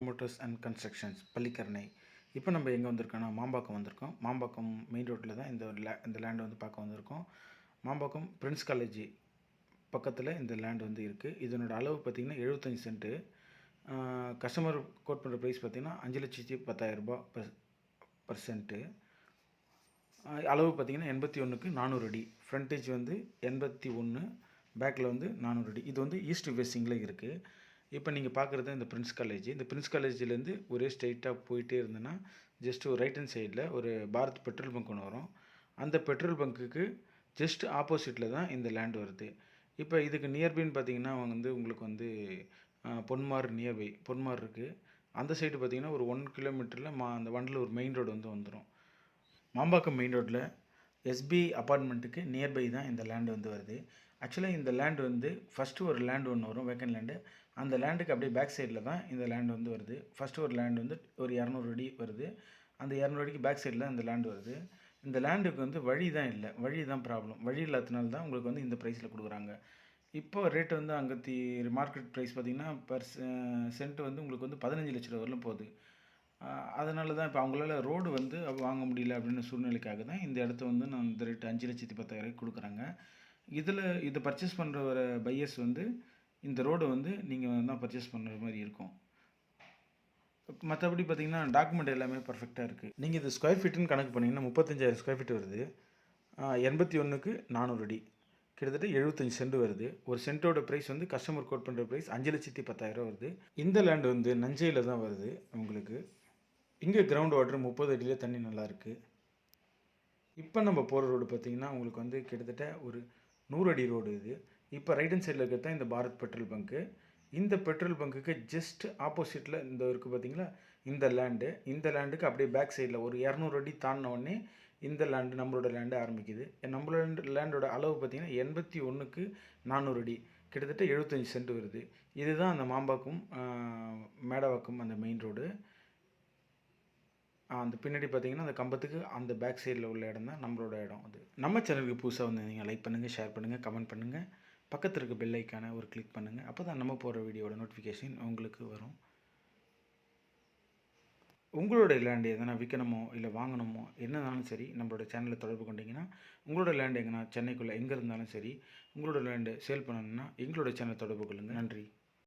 Motors and constructions Pallikaranai. இப்போ நம்ம எங்கே வந்திருக்கோம்னா மாம்பாக்கம் வந்திருக்கோம். மாம்பாக்கம் மெயின் ரோட்டில் தான் இந்த லேண்ட் வந்து பார்க்க வந்திருக்கோம். மாம்பாக்கம் பிரின்ஸ் காலேஜ் பக்கத்தில் இந்த லேண்ட் வந்து இருக்குது. இதனோட அளவு பார்த்திங்கன்னா 75 சென்ட்டு. கஸ்டமர் கோட் பண்ணுற ப்ரைஸ் பார்த்திங்கன்னா 5,10,000 பர் சென்ட்டு. அளவு பார்த்திங்கன்னா 81க்கு 400 அடி. ஃப்ரண்டேஜ் வந்து 81, பேக்கில் வந்து 400 அடி. இது வந்து ஈஸ்ட் ஃபேஸிங்கில் இருக்குது. இப்போ நீங்கள் பார்க்குறது இந்த பிரின்ஸ் காலேஜ். இந்த பிரின்ஸ் காலேஜ்லேருந்து ஒரே ஸ்ட்ரெயிட்டாக போயிட்டே இருந்தேன்னா ஜஸ்ட் ஒரு ரைட் ஹேண்ட் சைடில் ஒரு பாரத் பெட்ரோல் பங்க் ஒன்று வரும். அந்த பெட்ரோல் பங்க்குக்கு ஜஸ்ட் ஆப்போசிட்டில் தான் இந்த லேண்ட் வருது. இப்போ இதுக்கு நியர்பைன்னு பார்த்தீங்கன்னா வந்து உங்களுக்கு வந்து பொன்மார் நியர்பை பொன்மார் இருக்குது. அந்த சைடு பார்த்திங்கன்னா ஒரு 1 கிலோமீட்டரில் அந்த வண்டில் ஒரு மெயின் ரோடு வந்து வந்துடும். மாம்பாக்கம் மெயின் ரோட்டில் எஸ்பி அப்பார்ட்மெண்ட்டுக்கு நியர்பை தான் இந்த லேண்டு வந்து வருது. ஆக்சுவலாக இந்த லேண்டு வந்து ஃபஸ்ட்டு ஒரு லேண்டு ஒன்று வரும், வேக்கன் லேண்டு. அந்த லேண்டுக்கு அப்படியே பேக் சைடில் தான் இந்த லேண்டு வந்து வருது. ஃபஸ்ட்டு ஒரு லேண்டு வந்து ஒரு 200 அடி வருது. அந்த 200 அடிக்கு பேக் சைடில் இந்த லேண்டு வருது. இந்த லேண்டுக்கு வந்து வழி தான் இல்லை, வழி தான் ப்ராப்ளம். வழி இல்லாததுனால தான் உங்களுக்கு வந்து இந்த ப்ரைஸில் கொடுக்குறாங்க. இப்போ ரேட்டு வந்து அங்கே மார்க்கெட் ப்ரைஸ் பார்த்திங்கன்னா பர் சென்ட் வந்து உங்களுக்கு வந்து 15 லட்ச ரூபா வரலும் போகுது. அதனால தான் இப்போ அவங்களால ரோடு வந்து வாங்க முடியல அப்படின்னு சூழ்நிலைக்காக தான் இந்த இடத்த வந்து நான் இந்த ரேட்டு 5,10,000 கொடுக்குறாங்க. இதை பர்ச்சேஸ் பண்ணுற ஒரு பையர்ஸ் வந்து இந்த ரோடு வந்து நீங்கள் தான் பர்ச்சேஸ் பண்ணுற மாதிரி இருக்கும். மற்றபடி பார்த்திங்கன்னா டாக்குமெண்ட் எல்லாமே பர்ஃபெக்டாக இருக்குது. நீங்கள் இது ஸ்கொயர் ஃபீட்டுன்னு கணக்கு பண்ணிங்கன்னா 35,000 ஸ்கொயர் ஃபீட் வருது. 81க்கு 400 அடி, கிட்டத்தட்ட 75 சென்ட் வருது. ஒரு சென்ட்டோட ப்ரைஸ் வந்து கஸ்டமர் கோட் பண்ணுற ப்ரைஸ் 5,10,000 வருது. இந்த லேண்டு வந்து நஞ்சையில் தான் வருது உங்களுக்கு. இங்கே கிரவுண்ட் வாட்டர் 30 அடியில் தண்ணி நல்லாயிருக்கு. இப்போ நம்ம போகிற ரோடு பார்த்திங்கன்னா உங்களுக்கு வந்து கிட்டத்தட்ட ஒரு 100 அடி ரோடு இது. இப்போ ரைட் ஹேண்ட் சைடில் இருக்கிறது தான் இந்த பாரத் பெட்ரோல் பங்க்கு. இந்த பெட்ரோல் பங்க்குக்கு ஜஸ்ட் ஆப்போசிட்டில் இந்த இருக்குது பார்த்திங்களா இந்த லேண்டுக்கு அப்படியே பேக் சைடில் ஒரு 200 அடி தாண்டின உடனே இந்த லேண்டு நம்மளோட லேண்டு ஆரம்பிக்குது. நம்மளோட லேண்டோட அளவு பார்த்திங்கன்னா 81க்கு 400 அடி, கிட்டத்தட்ட 75 சென்ட் வருது. இதுதான் அந்த மாம்பாக்கம் மேடவாக்கம் அந்த மெயின் ரோடு. அந்த பின்னாடி பார்த்தீங்கன்னா அந்த கம்பத்துக்கு அந்த பேக் சைடில் உள்ள இடம் தான் நம்மளோட இடம். அது நம்ம சேனலுக்கு புதுசாக வந்து நீங்கள் லைக் பண்ணுங்கள், ஷேர் பண்ணுங்கள், கமெண்ட் பண்ணுங்கள். பக்கத்தில் இருக்க பெல் ஐக்கானை ஒரு கிளிக் பண்ணுங்கள். அப்போ தான் நம்ம போகிற வீடியோட நோட்டிஃபிகேஷன் உங்களுக்கு வரும். உங்களோட லேண்டு எதனா விற்கணுமோ இல்லை வாங்கணுமோ என்னன்னாலும் சரி நம்மளோட சேனலில் தொடர்பு கொண்டீங்கன்னா, உங்களோட லேண்டு எங்கன்னா சென்னைக்குள்ளே எங்கே இருந்தாலும் சரி உங்களோட லேண்டு சேல் பண்ணணுன்னா எங்களோட சேனலை தொடர்பு கொள்ளுங்கள். நன்றி.